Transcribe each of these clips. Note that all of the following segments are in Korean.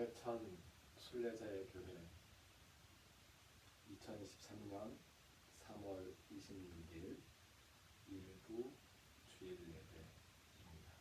장회천 순례자의 교회 2023년 3월 26일 일부 주일 예배입니다.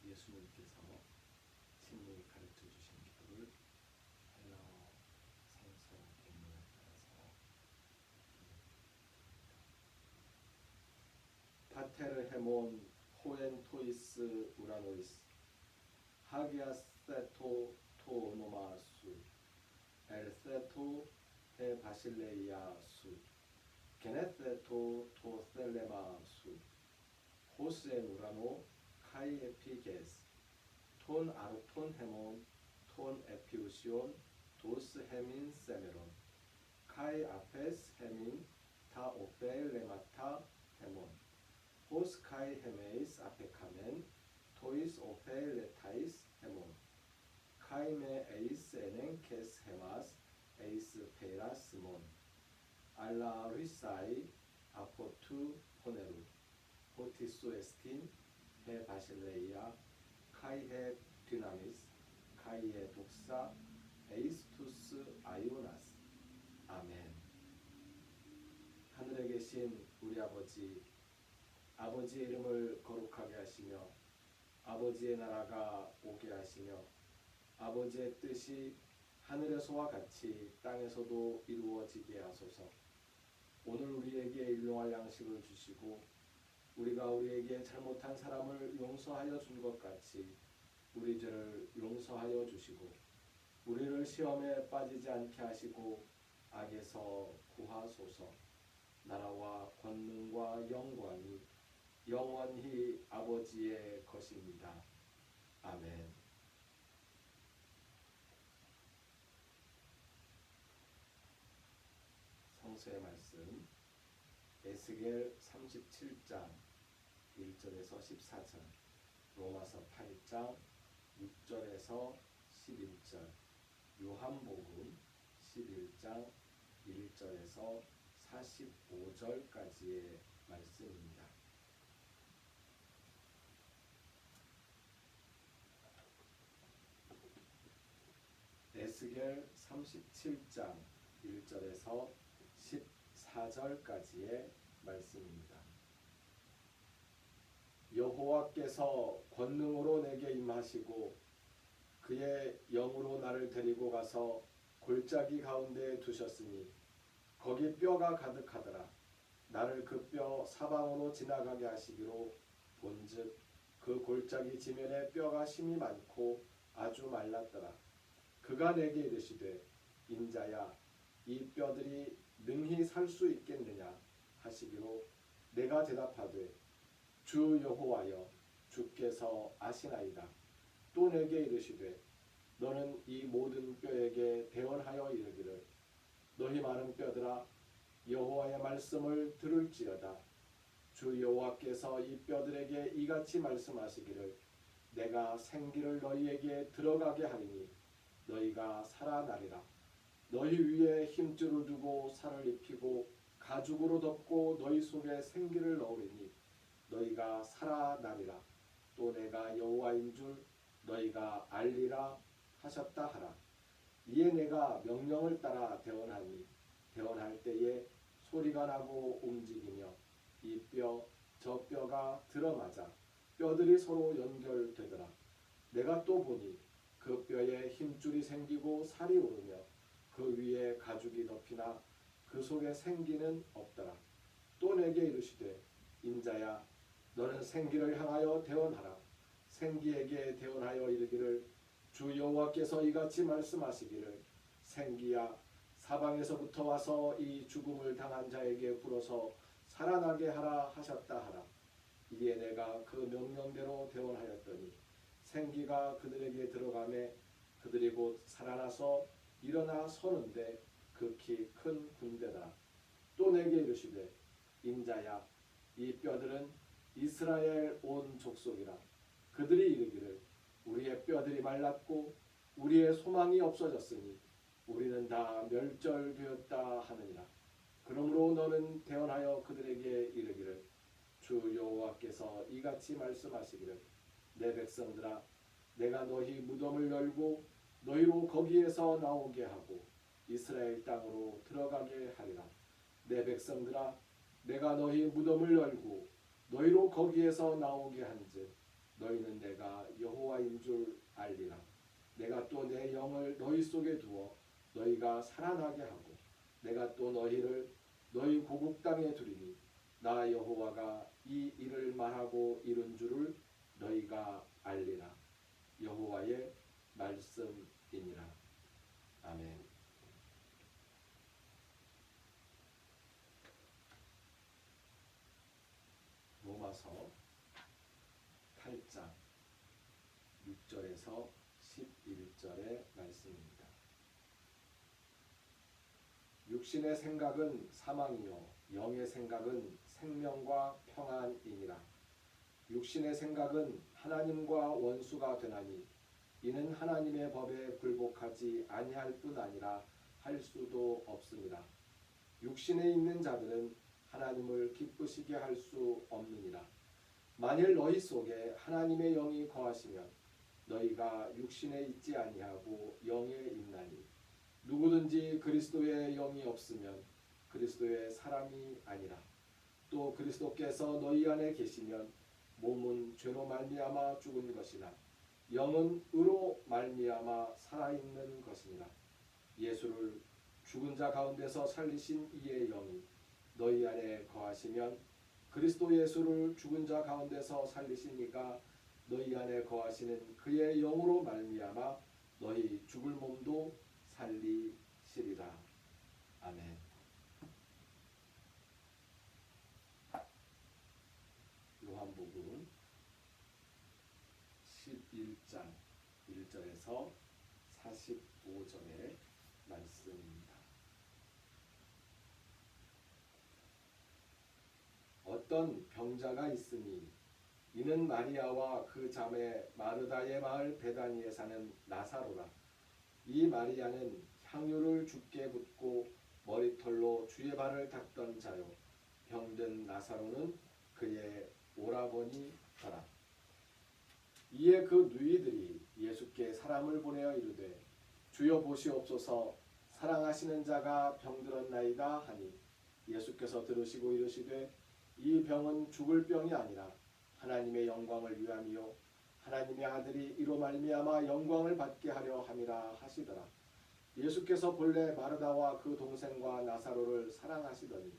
예수님께서 친히 가르쳐 주신 기도를 헬라어 성서 본문에 따라서 파테르 헤몬 호엔 토이스 우라노이스 하기아세토 토노마수 엘세토 테 바실레이아수 게네세토 토셀레마수 호스엔 우라노 카이 에피게스 톤 아르톤 헤몬 톤 에피우시온 도스 헤민 세메론 카이 아페스 헤민 타 오펠 레마타 헤몬 호스 카이 헤메이스 아페카멘 토이스 오펠 레타이스 헤몬 카이메 에이스 에넨 케스 헤마스 에이스 페라스 몬 알라 리사이 아포투 호네루 호티수 에스틴 헤 바실레이아 카이헤 디나미스 카이헤 독사 에이스투스 아이오나스 아멘. 하늘에 계신 우리 아버지의 이름을 거룩하게 하시며 아버지의 나라가 오게 하시며 아버지의 뜻이 하늘에서와 같이 땅에서도 이루어지게 하소서. 오늘 우리에게 일용할 양식을 주시고 우리가 우리에게 잘못한 사람을 용서하여 준 것 같이 우리 죄를 용서하여 주시고 우리를 시험에 빠지지 않게 하시고 악에서 구하소서. 나라와 권능과 영광이 영원히 아버지의 것입니다. 아멘. 성서의 말씀 에스겔 37장 1절에서 14절, 로마서 8장 6절에서 11절, 요한복음 11장 1절에서 45절까지의 말씀입니다. 에스겔 37장 1절에서 14절까지의 말씀입니다. 여호와께서 권능으로 내게 임하시고 그의 영으로 나를 데리고 가서 골짜기 가운데 두셨으니 거기 뼈가 가득하더라. 나를 그 뼈 사방으로 지나가게 하시기로 본즉 그 골짜기 지면에 뼈가 심이 많고 아주 말랐더라. 그가 내게 이르시되 인자야 이 뼈들이 능히 살 수 있겠느냐 하시기로 내가 대답하되 주 여호와여 주께서 아시나이다. 또 내게 이르시되 너는 이 모든 뼈에게 대언하여 이르기를 너희 많은 뼈들아 여호와의 말씀을 들을지어다. 주 여호와께서 이 뼈들에게 이같이 말씀하시기를 내가 생기를 너희에게 들어가게 하리니 너희가 살아나리라. 너희 위에 힘줄을 두고 살을 입히고 가죽으로 덮고 너희 속에 생기를 넣으리니 너희가 살아나리라. 또 내가 여호와인 줄 너희가 알리라 하셨다 하라. 이에 내가 명령을 따라 대언하니 대언할 때에 소리가 나고 움직이며 이 뼈 저 뼈가 들어맞아 뼈들이 서로 연결되더라. 내가 또 보니 그 뼈에 힘줄이 생기고 살이 오르며 그 위에 가죽이 덮이나 그 속에 생기는 없더라. 또 내게 이르시되 인자야 너는 생기를 향하여 대언하라. 생기에게 대언하여 이르기를 주 여호와께서 이같이 말씀하시기를 생기야 사방에서부터 와서 이 죽음을 당한 자에게 불어서 살아나게 하라 하셨다 하라. 이에 내가 그 명령대로 대언하였더니 생기가 그들에게 들어가매 그들이 곧 살아나서 일어나 서는데 극히 큰 군대다. 또 내게 이르시되 인자야 이 뼈들은 이스라엘 온 족속이라. 그들이 이르기를 우리의 뼈들이 말랐고 우리의 소망이 없어졌으니 우리는 다 멸절되었다 하느니라. 그러므로 너는 대언하여 그들에게 이르기를 주 여호와께서 이같이 말씀하시기를 내 백성들아 내가 너희 무덤을 열고 너희로 거기에서 나오게 하고 이스라엘 땅으로 들어가게 하리라. 내 백성들아 내가 너희 무덤을 열고 너희로 거기에서 나오게 한즉 너희는 내가 여호와인 줄 알리라. 내가 또 내 영을 너희 속에 두어 너희가 살아나게 하고 내가 또 너희를 너희 고국 땅에 두리니 나 여호와가 이 일을 말하고 이룬 줄을 너희가 알리라. 여호와의 말씀이니라. 아멘. 로마서 8장 6절에서 11절의 말씀입니다. 육신의 생각은 사망이요 영의 생각은 생명과 평안이니라. 육신의 생각은 하나님과 원수가 되나니 이는 하나님의 법에 굴복하지 아니할 뿐 아니라 할 수도 없습니다. 육신에 있는 자들은 하나님을 기쁘시게 할 수 없느니라. 만일 너희 속에 하나님의 영이 거하시면 너희가 육신에 있지 아니하고 영에 있나니 누구든지 그리스도의 영이 없으면 그리스도의 사람이 아니라. 또 그리스도께서 너희 안에 계시면 몸은 죄로 말미암아 죽은 것이나 영은 의로 말미암아 살아있는 것이니라. 예수를 죽은 자 가운데서 살리신 이의 영이 너희 안에 거하시면 그리스도 예수를 죽은 자 가운데서 살리신 이가 너희 안에 거하시는 그의 영으로 말미암아 너희 죽을 몸도 살리시리라. 아멘. 요한복음 11장 1절에서 45절의 말씀입니다. 어떤 병자가 있으니 이는 마리아와 그 자매 마르다의 마을 베다니에 사는 나사로라. 이 마리아는 향유를 주께 붓고 머리털로 주의 발을 닦던 자요 병든 나사로는 그의 오라버니더라. 이에 그 누이들이 예수께 사람을 보내어 이르되 주여 보시옵소서 사랑하시는 자가 병들었나이다 하니 예수께서 들으시고 이르시되 이 병은 죽을 병이 아니라 하나님의 영광을 위함이요 하나님의 아들이 이로 말미암아 영광을 받게 하려 함이라 하시더라. 예수께서 본래 마르다와 그 동생과 나사로를 사랑하시더니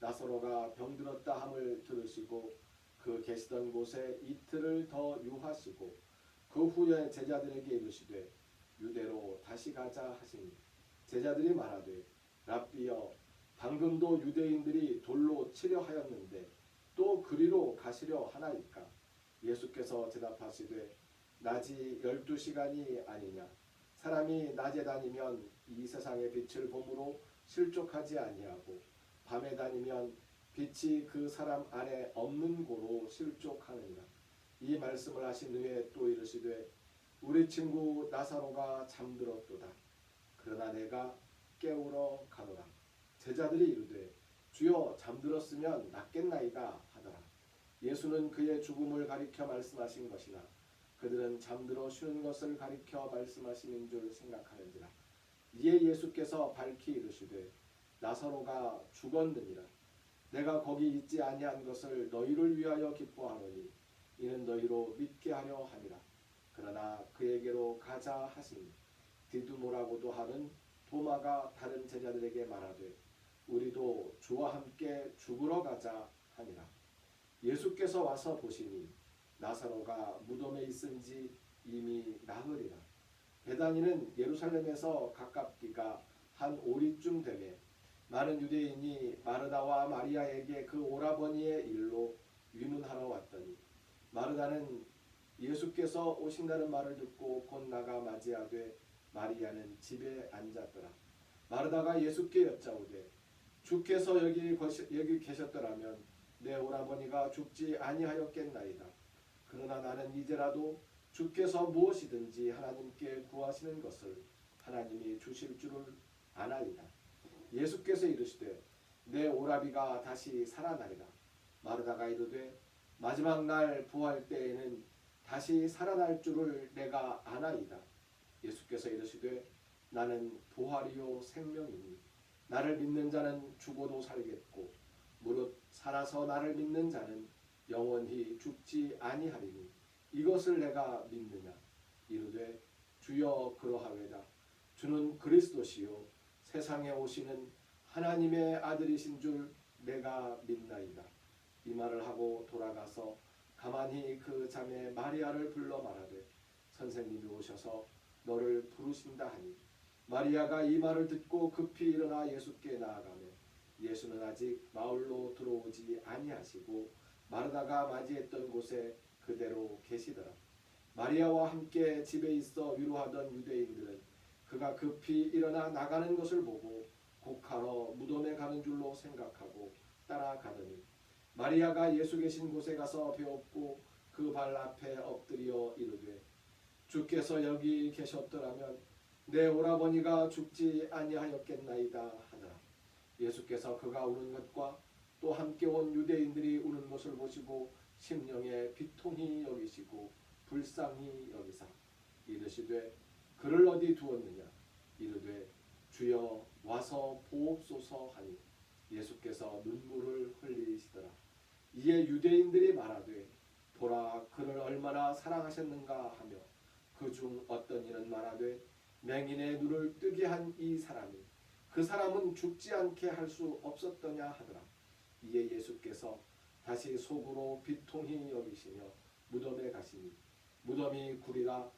나사로가 병들었다 함을 들으시고 그 계시던 곳에 이틀을 더 유하시고 그 후에 제자들에게 이르시되 유대로 다시 가자 하시니 제자들이 말하되 랍비여 방금도 유대인들이 돌로 치려 하였는데 또 그리로 가시려 하나이까. 예수께서 대답하시되 낮이 12시간이 아니냐. 사람이 낮에 다니면 이 세상의 빛을 보므로 실족하지 아니하고 밤에 다니면 빛이 그 사람 안에 없는 고로 실족하느니라. 이 말씀을 하신 후에 또 이르시되 우리 친구 나사로가 잠들었도다. 그러나 내가 깨우러 가노라. 제자들이 이르되 주여 잠들었으면 낫겠나이다 하더라. 예수는 그의 죽음을 가리켜 말씀하신 것이나 그들은 잠들어 쉬는 것을 가리켜 말씀하시는 줄 생각하는지라. 이에 예수께서 밝히 이르시되 나사로가 죽었느니라. 내가 거기 있지 아니한 것을 너희를 위하여 기뻐하노니 이는 너희로 믿게 하려 함이라. 그러나 그에게로 가자 하시니 디두모라고도 하는 도마가 다른 제자들에게 말하되 우리도 주와 함께 죽으러 가자 하니라. 예수께서 와서 보시니 나사로가 무덤에 있은지 이미 나흘이라. 베다니는 예루살렘에서 가깝기가 한 오리쯤 되매 많은 유대인이 마르다와 마리아에게 그 오라버니의 일로 위문하러 왔더니 마르다는 예수께서 오신다는 말을 듣고 곧 나가 맞이하되 마리아는 집에 앉았더라. 마르다가 예수께 여짜오되 주께서 여기 계셨더라면 내 오라버니가 죽지 아니하였겠나이다. 그러나 나는 이제라도 주께서 무엇이든지 하나님께 구하시는 것을 하나님이 주실 줄을 아나이다. 예수께서 이르시되 내 오라비가 다시 살아나리라. 마르다가 이르되 마지막 날 부활 때에는 다시 살아날 줄을 내가 아나이다. 예수께서 이르시되 나는 부활이요 생명이니 나를 믿는 자는 죽어도 살겠고 무릇 살아서 나를 믿는 자는 영원히 죽지 아니하리니 이것을 내가 믿느냐. 이르되 주여 그러하외다. 주는 그리스도시요 세상에 오시는 하나님의 아들이신 줄 내가 믿나이다. 이 말을 하고 돌아가서 가만히 그 자매 마리아를 불러 말하되 선생님이 오셔서 너를 부르신다 하니 마리아가 이 말을 듣고 급히 일어나 예수께 나아가며 예수는 아직 마을로 들어오지 아니하시고 마르다가 맞이했던 곳에 그대로 계시더라. 마리아와 함께 집에 있어 위로하던 유대인들은 그가 급히 일어나 나가는 것을 보고 곡하러 무덤에 가는 줄로 생각하고 따라가더니 마리아가 예수 계신 곳에 가서 배웠고 그 발 앞에 엎드려 이르되 주께서 여기 계셨더라면 내 오라버니가 죽지 아니하였겠나이다 하더라. 예수께서 그가 우는 것과 또 함께 온 유대인들이 우는 것을 보시고 심령에 비통히 여기시고 불쌍히 여기사 이르시되 그를 어디 두었느냐. 이르되 주여 와서 보옵소서 하니 예수께서 눈물을 흘리시더라. 이에 유대인들이 말하되 보라 그를 얼마나 사랑하셨는가 하며 그 중 어떤 이는 말하되 맹인의 눈을 뜨게 한 이 사람이 그 사람은 죽지 않게 할 수 없었더냐 하더라. 이에 예수께서 다시 속으로 비통히 여기시며 무덤에 가시니 무덤이 구리라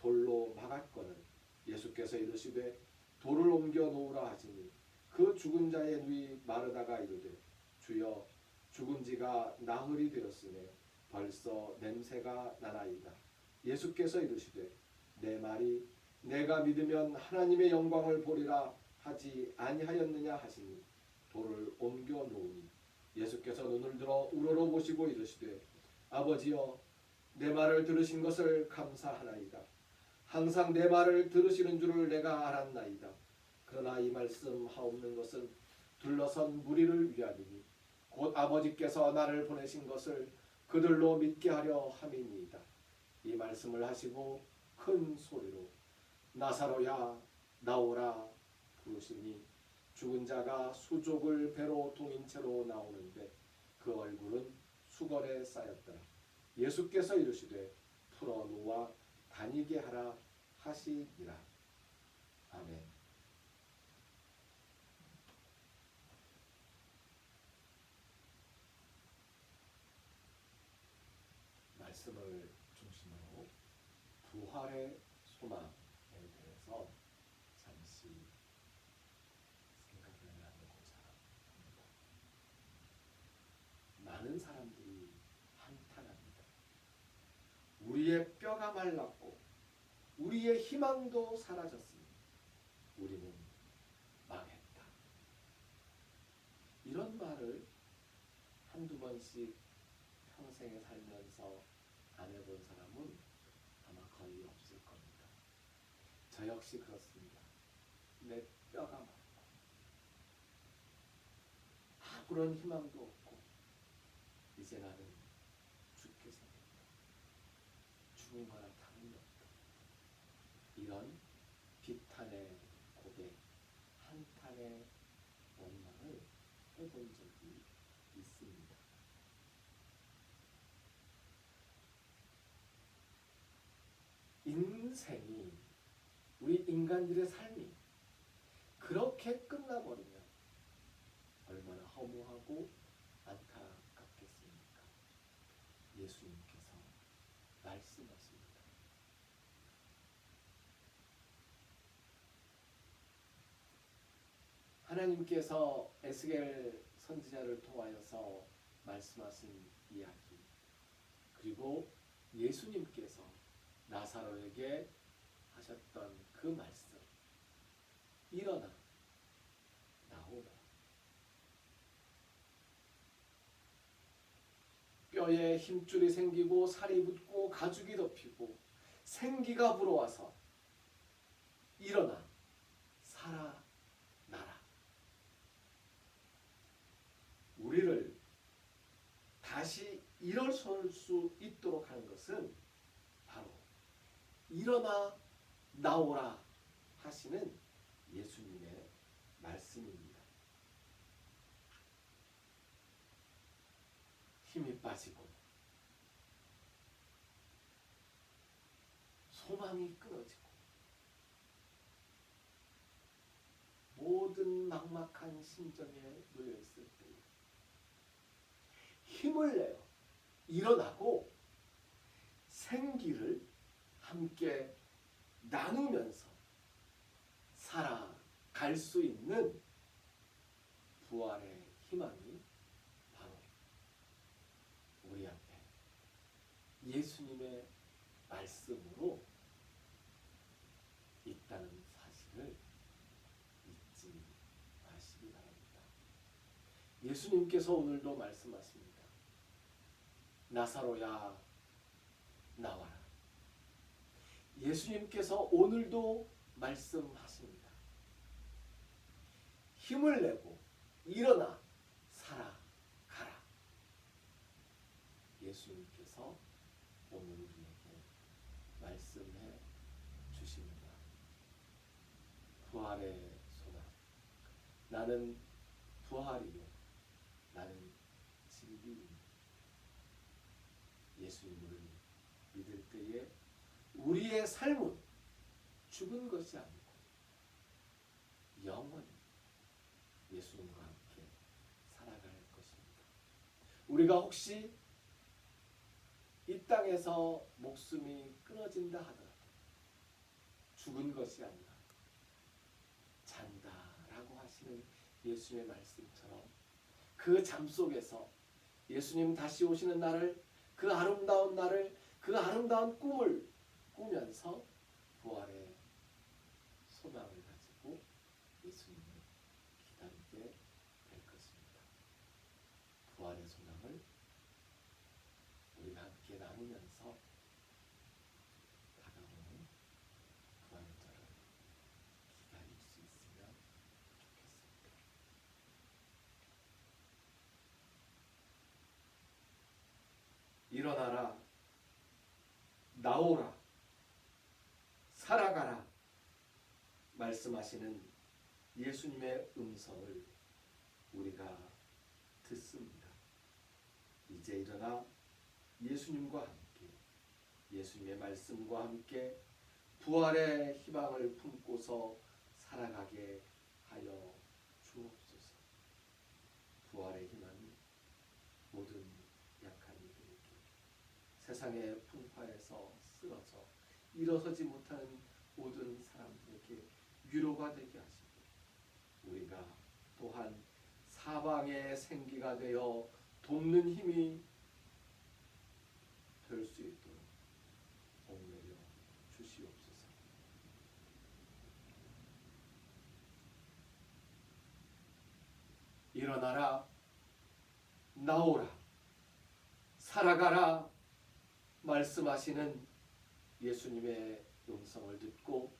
돌로 막았거늘 예수께서 이르시되 돌을 옮겨 놓으라 하시니 그 죽은 자의 누이 마르다가 이르되 주여 죽은 지가 나흘이 되었으며 벌써 냄새가 나나이다. 예수께서 이르시되 내 말이 내가 믿으면 하나님의 영광을 보리라 하지 아니하였느냐 하시니 돌을 옮겨 놓으니 예수께서 눈을 들어 우러러 보시고 이르시되 아버지여 내 말을 들으신 것을 감사하나이다. 항상 내 말을 들으시는 줄을 내가 알았나이다. 그러나 이 말씀 하옵는 것은 둘러선 무리를 위함이니 곧 아버지께서 나를 보내신 것을 그들로 믿게 하려 함이니이다. 이 말씀을 하시고 큰 소리로 나사로야 나오라 부르시니 죽은 자가 수족을 배로 동인 채로 나오는데 그 얼굴은 수건에 쌓였더라. 예수께서 이르시되 풀어 놓아 다니게 하라 하시니라. 아멘. 말씀을 중심으로 부활의 소망에 대해서 잠시 생각을 나누고자 합니다. 많은 사람들이 한탄합니다. 우리의 뼈가 말랐고 우리의 희망도 사라졌습니다. 우리는 망했다. 이런 말을 한두 번씩 평생에 살면서 안 해본 사람은 아마 거의 없을 겁니다. 저 역시 그렇습니다. 내 뼈가 말고 아무런 희망도 없고 이제 나는 죽게 생겼다. 죽은 거나 다름없다. 이런 비탄의 고백, 한탄의 원망을 해본 적이 있습니다. 인생이 우리 인간들의 삶이 그렇게 끝나버리면 얼마나 허무하고 안타깝겠습니까? 예수님께서 말씀하십니다. 하나님께서 에스겔 선지자를 통하여서 말씀하신 이야기, 그리고 예수님께서 나사로에게 하셨던 그 말씀, 일어나 나오라. 뼈에 힘줄이 생기고 살이 붙고 가죽이 덮이고 생기가 불어와서 일어나 살아나라. 우리를 다시 일어설 수 있도록 하는 것은 바로 일어나 나오라 하시는 예수님의 말씀입니다. 힘이 빠지고 소망이 끊어지고 모든 막막한 심정에 놓여있을 때 힘을 내어 일어나고 생기를 함께 나누면서 살아갈 수 있는 부활의 희망이 바로 우리 앞에 예수님의 말씀으로 있다는 사실을 잊지 마시기 바랍니다. 예수님께서 오늘도 말씀하십니다. 나사로야 나와라. 예수님께서 오늘도 말씀하십니다. 힘을 내고 일어나 살아가라. 예수님께서 오늘 우리에게 말씀해 주십니다. 부활의 소망. 나는 부활이요 나는 진리이니. 예수님을 믿을 때에 우리의 삶은 죽은 것이 아니고 영원히 예수님과 함께 살아갈 것입니다. 우리가 혹시 이 땅에서 목숨이 끊어진다 하더라도 죽은 것이 아니라 잔다라고 하시는 예수님의 말씀처럼 그 잠 속에서 예수님 다시 오시는 날을, 그 아름다운 날을, 그 아름다운 꿈을 꾸면서 부활의 소망을 가지고 예수님을 기다리게 될 것입니다. 부활의 소망을 우리가 함께 나누면서 다가오는 부활절을 기다릴 수 있으면 좋겠습니다. 일어나라, 나오라, 살아가라 말씀하시는 예수님의 음성을 우리가 듣습니다. 이제 일어나 예수님과 함께, 예수님의 말씀과 함께 부활의 희망을 품고서 살아가게 하여 주옵소서. 부활의 희망이 모든 약한 이들에게, 세상의 풍파에서 쓰러져 일어서지 못하는 모든 사람들에게 위로가 되게 하시고, 우리가 또한 사방의 생기가 되어 돕는 힘이 될 수 있도록 복내려 주시옵소서. 일어나라, 나오라, 살아가라 말씀하시는 예수님의 음성을 듣고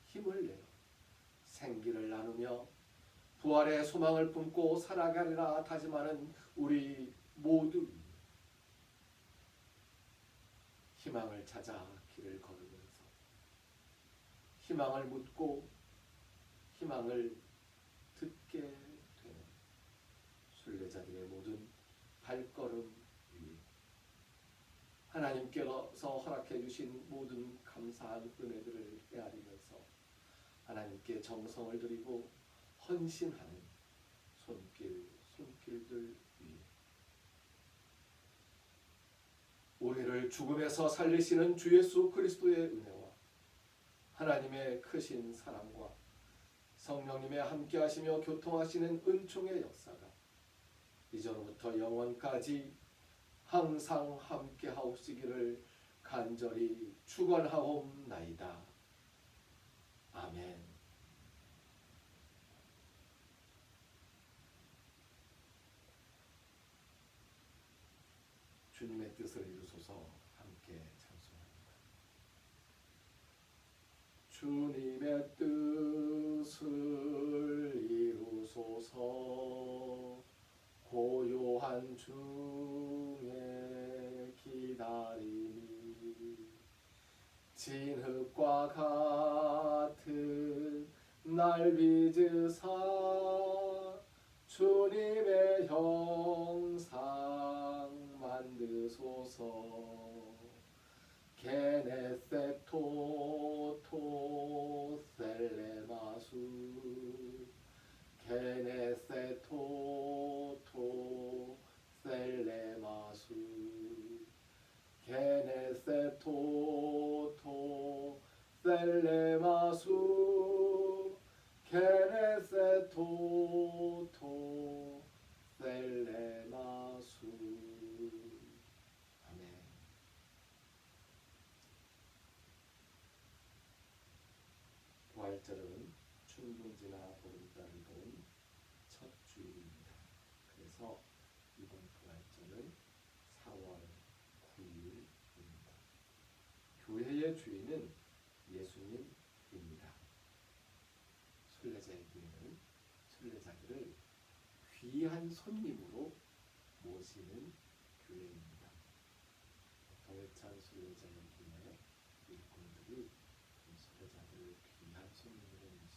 힘을 내어 생기를 나누며 부활의 소망을 품고 살아가리라 다짐하는 우리 모두 희망을 찾아 길을 걸으면서 희망을 묻고 희망을 듣게 되는 순례자들의 모든 발걸음 위에 하나님께서 허락해 주신 모든 감사한 은혜들을 헤아리면서 하나님께 정성을 드리고 헌신하는 손길들 위에 우리를 죽음에서 살리시는 주 예수 그리스도의 은혜와 하나님의 크신 사랑과 성령님의 함께하시며 교통하시는 은총의 역사가 이전부터 영원까지 항상 함께하옵시기를 간절히 축원하옵나이다. 아멘. 주님의 뜻을 이루소서. 함께 찬송합니다. 주님의 뜻을 이루소서. 고요 중에 기다림이 진흙과 같은 날 빚으사 주님의 형상 만드소서. 게네셋 토토 셀레마수 게네셋 토토 셀레마수 게네셋 토토 셀레마수 게네셋 토토 셀레마수. 아멘. 부활절은 춘궁지나 보름달을 본 첫 주일입니다. 그래서 이번 부활절은 4월 9일입니다. 교회의 주인은 예수님입니다. 순례자의 교회는 순례자들을 귀한 손님으로 모시는 교회입니다. 동해천 순례자의 교회 일꾼들이 순례자들을 귀한 손님으로 모시고